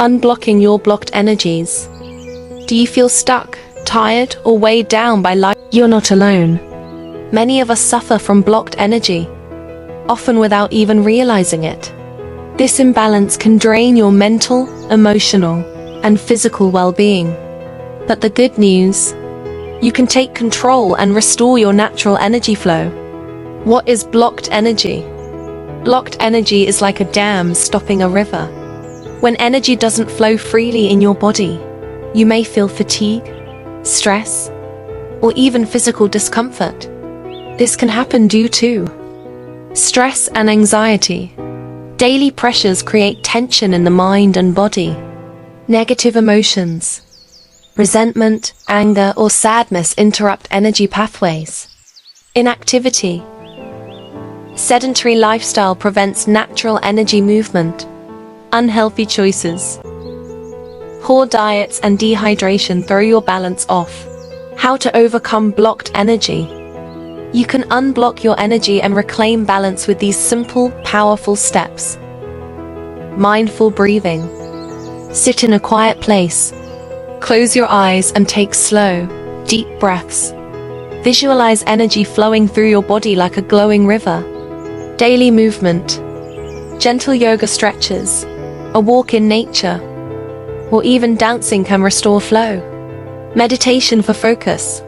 Unblocking your blocked energies. Do you feel stuck, tired, or weighed down by life? You're not alone. Many of us suffer from blocked energy, often without even realizing it. This imbalance can drain your mental, emotional, and physical well-being. But the good news, you can take control and restore your natural energy flow. What is blocked energy? Blocked energy is like a dam stopping a river. When energy doesn't flow freely in your body, you may feel fatigue, stress, or even physical discomfort. This can happen due to stress and anxiety. Daily pressures create tension in the mind and body. Negative emotions, resentment, anger, or sadness interrupt energy pathways. Inactivity. Sedentary lifestyle prevents natural energy movement. Unhealthy choices. Poor diets and dehydration throw your balance off. How to overcome blocked energy? You can unblock your energy and reclaim balance with these simple, powerful steps. Mindful breathing. Sit in a quiet place. Close your eyes and take slow, deep breaths. Visualize energy flowing through your body like a glowing river. Daily movement. Gentle yoga stretches, a walk in nature, or even dancing can restore flow. Meditation for focus.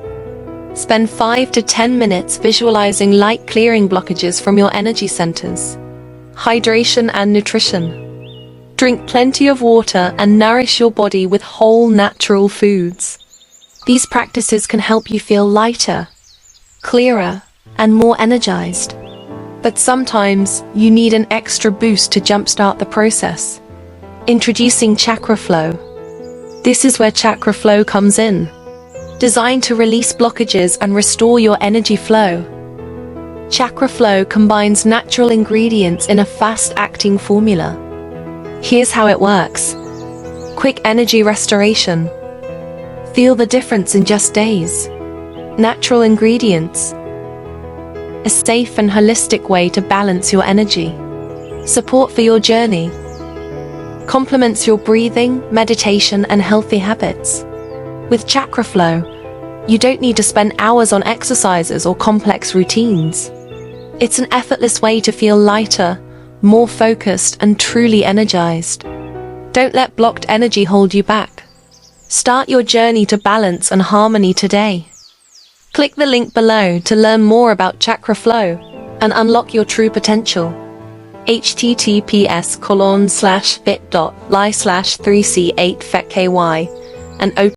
Spend 5 to 10 minutes visualizing light clearing blockages from your energy centers. Hydration and nutrition. Drink plenty of water and nourish your body with whole natural foods. These practices can help you feel lighter, clearer, and more energized. But sometimes you need an extra boost to jumpstart the process. Introducing Chakra Flow. This is where Chakra Flow comes in. Designed to release blockages and restore your energy flow. Chakra Flow combines natural ingredients in a fast-acting formula. Here's how it works. Quick energy restoration. Feel the difference in just days. Natural ingredients. A safe and holistic way to balance your energy. Support for your journey. Complements your breathing, meditation, and healthy habits. With Chakra Flow, you don't need to spend hours on exercises or complex routines. It's an effortless way to feel lighter, more focused, and truly energized. Don't let blocked energy hold you back. Start your journey to balance and harmony today. Click the link below to learn more about Chakra Flow and unlock your true potential. https://bit.ly/3c8fetky and